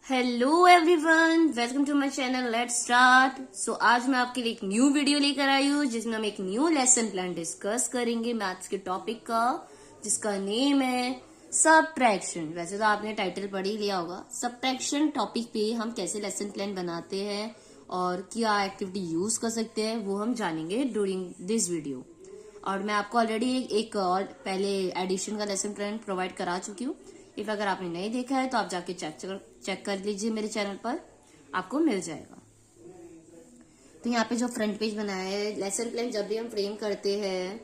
Hello everyone, welcome to my channel. Let's start. So आज मैं आपके लिए एक न्यू वीडियो लेकर आई हूँ जिसमें हम एक न्यू लेसन प्लान डिस्कस करेंगे मैथ्स के टॉपिक का, जिसका नेम है सबट्रैक्शन। वैसे तो आपने टाइटल पढ़ ही लिया होगा। सबट्रैक्शन टॉपिक पे हम कैसे लेसन प्लान बनाते हैं और क्या एक्टिविटी यूज कर सकते हैं वो हम जानेंगे ड्यूरिंग दिस वीडियो। और मैं आपको ऑलरेडी एक और पहले एडिशन का लेसन प्लान प्रोवाइड करा चुकी हूँ। इफ अगर आपने नहीं देखा है तो आप जाके चेक कर लीजिए, मेरे चैनल पर आपको मिल जाएगा। तो यहाँ पे जो फ्रंट पेज बनाया है, लेसन प्लान जब भी हम फ्रेम करते हैं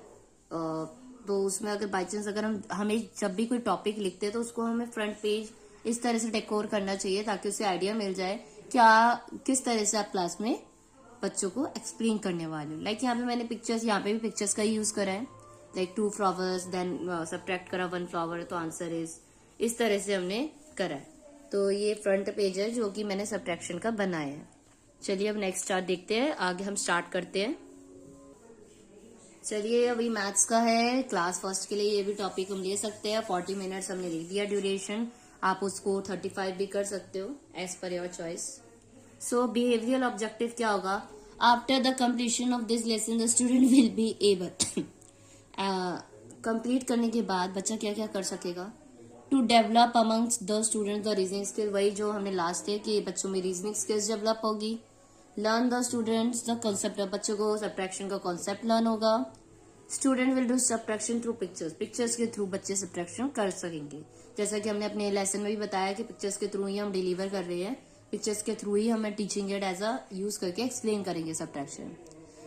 तो उसमें अगर बाई चांस अगर हमें जब भी कोई टॉपिक लिखते हैं तो उसको हमें फ्रंट पेज इस तरह से डेकोर करना चाहिए ताकि उसे आइडिया मिल जाए क्या किस तरह से आप क्लास में बच्चों को एक्सप्लेन करने वाले हो। लाइक यहाँ पे मैंने पिक्चर्स, यहाँ पे भी पिक्चर्स का यूज करा है। लाइक 2 फ्लावर्स देन सबट्रैक्ट करा 1 फ्लावर, तो आंसर इस तरह से हमने करा है। तो ये फ्रंट पेज है जो कि मैंने सबट्रैक्शन का बनाया है। चलिए अब नेक्स्ट चार्ट देखते हैं, आगे हम स्टार्ट करते हैं। चलिए अभी मैथ्स का है, क्लास फर्स्ट के लिए ये भी टॉपिक हम ले सकते हैं। 40 मिनट्स हमने लिख दिया ड्यूरेशन, आप उसको 35 भी कर सकते हो as per your choice. So behavioural objective क्या होगा? After the completion of this lesson the student will be able, complete करने के बाद बच्चा क्या क्या कर सकेगा? To develop amongst the student the reasoning skill, वही जो हमने लास्ट है कि बच्चों में रीजनिंग स्किल्स डेवलप होगी। Learn the students the concept, बच्चों को सबट्रैक्शन का कॉन्सेप्ट लर्न होगा। Student will do subtraction through pictures, pictures के थ्रू बच्चे सबट्रैक्शन कर सकेंगे। जैसा कि हमने अपने लेसन में भी बताया कि पिक्चर्स के थ्रू ही हम डिलीवर कर रहे हैं, पिक्चर्स के थ्रू ही हमें teaching aid as a use करके एक्सप्लेन करेंगे subtraction.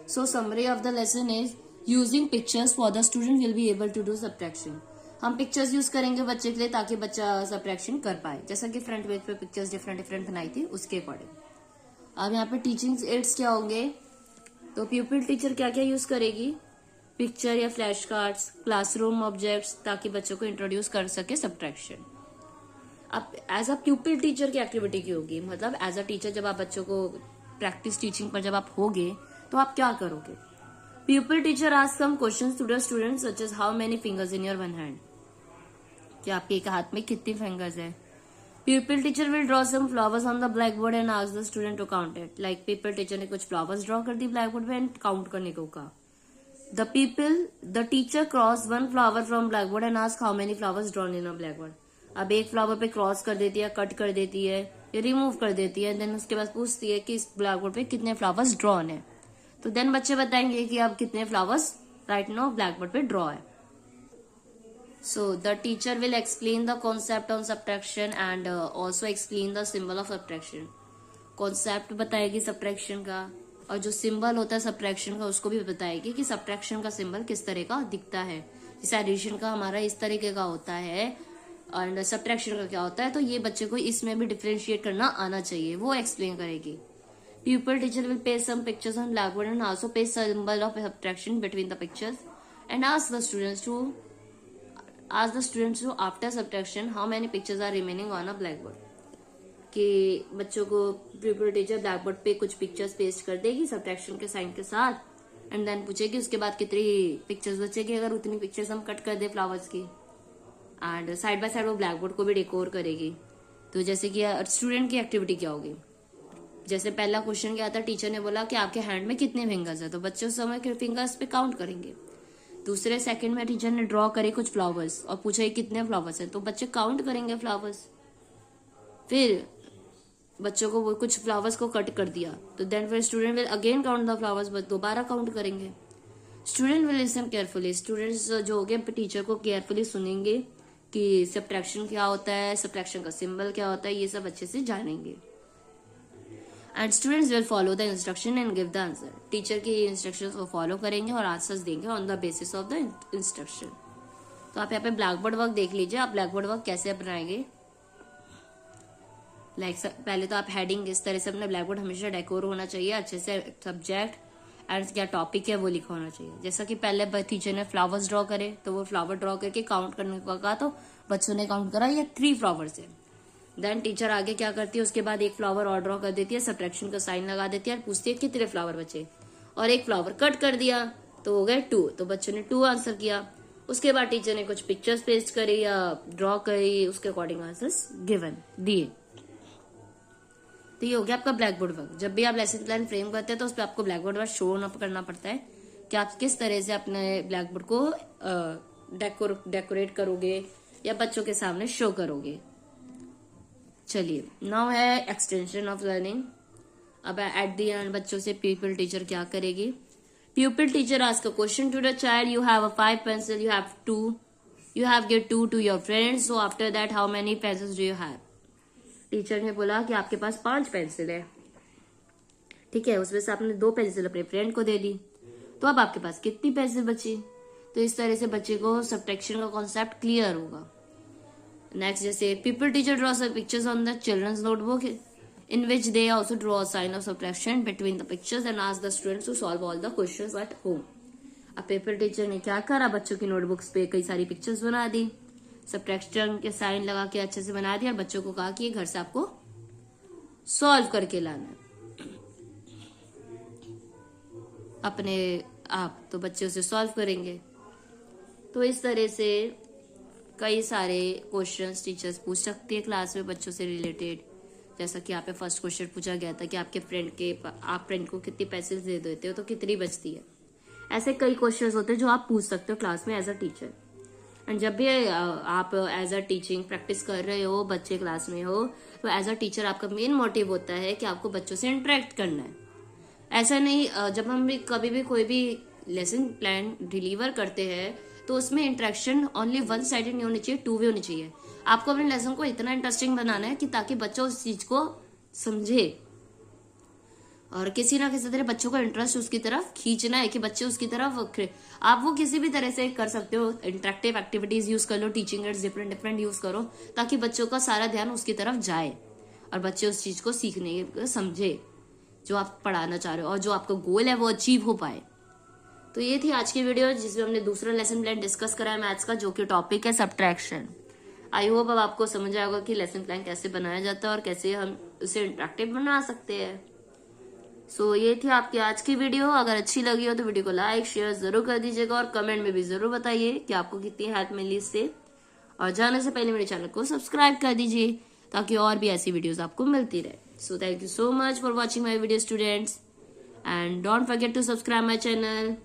So summary of the lesson is using pictures for the student will be able to do subtraction. हम पिक्चर्स यूज करेंगे बच्चे के लिए ताकि बच्चा सबट्रैक्शन कर पाए, जैसा कि फ्रंट पेज पे पिक्चर्स डिफरेंट डिफरेंट बनाई थी उसके अकॉर्डिंग। अब यहाँ पे टीचिंग एड्स क्या होंगे? तो प्यूपिल टीचर क्या क्या यूज करेगी? पिक्चर या फ्लैश कार्ड्स, क्लासरूम ऑब्जेक्ट्स, ताकि बच्चों को इंट्रोड्यूस कर सके सबट्रैक्शन। अब एज अ प्यूपिल टीचर की एक्टिविटी की होगी, मतलब एज अ टीचर जब आप बच्चों को प्रैक्टिस टीचिंग पर जब आप होगे तो आप क्या करोगे? Pupil teacher ask some questions to the students such as how many fingers in your one hand, कि आपके एक हाथ में कितनी फिंगर्स है। Pupil teacher will draw some flowers on the blackboard and ask the student to count it. Like pupil teacher ने कुछ flowers draw कर दी ब्लैक बोर्ड पे एंड काउंट करने को कहा। The teacher cross 1 flower from black board and ask how many flowers drawn in a black board. अब एक फ्लावर पे क्रॉस कर देती है, कट कर देती है या रिमूव कर देती है, देन उसके बाद पूछती है कि इस ब्लैक बोर्ड पे कितने फ्लावर्स ड्रॉन है। तो देन बच्चे बताएंगे कि अब कितने flowers right now black board पे ड्रॉ है। So the teacher will explain the concept on subtraction and also explain the symbol of subtraction. Concept बताएगी सबट्रैक्शन का और जो सिंबल होता है सबट्रैक्शन का उसको भी बताएगी कि सबट्रैक्शन का सिंबल किस तरह का दिखता है। जैसे एडिशन का हमारा इस तरीके का होता है और सबट्रैक्शन का क्या होता है, तो ये बच्चे को इसमें भी डिफरेंशिएट करना आना चाहिए, वो एक्सप्लेन करेगी। Pupil teacher will paste some pictures on blackboard and also paste symbol of subtraction between the pictures and ask the students to after subtraction how many pictures are remaining on a blackboard। कि बच्चों को प्यूपिल teacher black board पे कुछ pictures paste कर देगी subtraction के sign के साथ एंड देन पूछेगी उसके बाद कितनी पिक्चर्स बचेगी, अगर उतनी पिक्चर्स हम कट कर दे फ्लावर्स की, एंड साइड बाय साइड वो ब्लैक बोर्ड को भी डेकोर करेगी। तो जैसे कि स्टूडेंट की एक्टिविटी क्या होगी? जैसे पहला क्वेश्चन क्या था, टीचर ने बोला कि आपके हैंड में कितने फिंगर्स है, तो बच्चे उस समय के फिंगर्स पे काउंट करेंगे। दूसरे सेकंड में टीचर ने ड्रॉ करे कुछ फ्लावर्स और पूछा ये कितने फ्लावर्स हैं, तो बच्चे काउंट करेंगे फ्लावर्स। फिर बच्चों को वो कुछ फ्लावर्स को कट कर दिया तो देन फिर student will again count the flowers, but दोबारा काउंट करेंगे। Student will listen carefully, students जो हो गए टीचर को केयरफुली सुनेंगे कि सबट्रैक्शन क्या होता है, सबट्रैक्शन का सिंबल क्या होता है, ये सब अच्छे से जानेंगे। And students will follow the instruction and give the answer, teacher की इंस्ट्रक्शंस को फॉलो करेंगे और आंसर्स देंगे on the basis of the instruction. तो आप यहाँ पे ब्लैक बोर्ड वर्क देख लीजिए, आप ब्लैक बोर्ड वर्क कैसे अपनाएंगे। लाइक पहले तो आप हेडिंग इस तरह से अपना ब्लैक बोर्ड हमेशा डेकोर होना चाहिए, अच्छे से सब्जेक्ट एंड क्या टॉपिक है वो लिखा होना चाहिए। जैसा कि पहले टीचर ने फ्लावर्स ड्रॉ करे तो वो फ्लावर ड्रॉ करके काउंट करने को कहा, तो बच्चों ने काउंट करा ये 3 फ्लावर्स है। देन टीचर आगे क्या करती है, उसके बाद एक फ्लावर और ड्रॉ कर देती है, सबट्रैक्शन का साइन लगा देती है और पूछती है कितने फ्लावर बचे, और एक फ्लावर कट कर दिया तो हो गए 2, तो बच्चों ने 2 आंसर किया। उसके बाद टीचर ने कुछ पिक्चर्स पेस्ट करी या ड्रॉ करी, उसके अकॉर्डिंग आंसर्स गिवन दिए। तो ये हो गया आपका ब्लैक बोर्ड वर्क। जब भी आप लेसन प्लान फ्रेम करते हैं तो उस पर आपको ब्लैक बोर्ड वर्क शो करना पड़ता है कि आप किस तरह से अपने ब्लैक बोर्ड को डेकोरेट करोगे या बच्चों के सामने शो करोगे। चलिए, नाउ है एक्सटेंशन ऑफ लर्निंग। अब एट द एंड बच्चों से पीपल टीचर क्या करेगी। Pupil teacher ask a question to the child. You have a 5 pencil. You have 2. You have give 2 to your friends. So after that, how many pencils do you have? Teacher ने बोला कि आपके पास 5 pencil है, ठीक है, उसमें से आपने 2 पेंसिल अपने फ्रेंड को दे दी, तो अब आपके पास कितनी पेंसिल बची। तो इस तरह से बच्चे को सब्ट्रैक्शन का कॉन्सेप्ट क्लियर होगा। नेक्स्ट, जैसे pupil teacher draw some pictures on the childrens notebook in which they also draw a sign of subtraction between the pictures and ask the students to solve all the questions at home. अब paper teacher ने क्या करा, बच्चों की notebooks पे कई सारी pictures बना दी, सब्ट्रैक्शन के साइन लगा के अच्छे से बना दिया और बच्चों को कहा कि घर से आपको सॉल्व करके लाना है अपने आप। तो बच्चे उसे सॉल्व करेंगे। तो इस तरह से कई सारे क्वेश्चंस टीचर्स पूछ सकती है क्लास में बच्चों से रिलेटेड। जैसा कि यहाँ पे फर्स्ट क्वेश्चन पूछा गया था कि आप फ्रेंड को कितनी पेंसिल्स दे देते हो तो कितनी बचती है। ऐसे कई क्वेश्चंस होते हैं जो आप पूछ सकते हो क्लास में एज अ टीचर। एंड जब भी आप एज अ टीचिंग प्रैक्टिस कर रहे हो, बच्चे क्लास में हो, तो एज अ टीचर आपका मेन मोटिव होता है कि आपको बच्चों से इंटरेक्ट करना है। ऐसा नहीं, जब हम भी कभी भी कोई भी लेसन प्लान डिलीवर करते हैं तो उसमें इंटरेक्शन ओनली वन साइडेड नहीं होनी चाहिए, 2 वे होनी चाहिए। आपको अपने लेसन को इतना इंटरेस्टिंग बनाना है कि ताकि बच्चा उस चीज को समझे और किसी ना किसी तरह बच्चों का इंटरेस्ट उसकी तरफ खींचना है कि बच्चे उसकी तरफ। आप वो किसी भी तरह से कर सकते हो, इंटरेक्टिव एक्टिविटीज यूज कर लो, टीचिंग एड्स डिफरेंट यूज करो ताकि बच्चों का सारा ध्यान उसकी तरफ जाए और बच्चे उस चीज को सीखने समझे जो आप पढ़ाना चाह रहे हो और जो आपका गोल है वो अचीव हो पाए। तो ये थी आज की वीडियो जिसमें हमने दूसरा लेसन प्लान डिस्कस करा है मैथ्स का, जो कि टॉपिक है सब्ट्रैक्शन। आई होप अब आपको समझ आएगा कि लेसन प्लान कैसे बनाया जाता है और कैसे हम उसे इंटरेक्टिव बना सकते हैं। सो ये थी आपकी आज की वीडियो। अगर अच्छी लगी हो तो वीडियो को लाइक शेयर जरूर कर दीजिएगा और कमेंट में भी जरूर बताइए कि आपको कितनी हेल्प मिली इससे। और जाने से पहले मेरे चैनल को सब्सक्राइब कर दीजिए ताकि और भी ऐसी वीडियोस आपको मिलती रहे। So thank you so much for watching my video students and don't forget to subscribe my channel.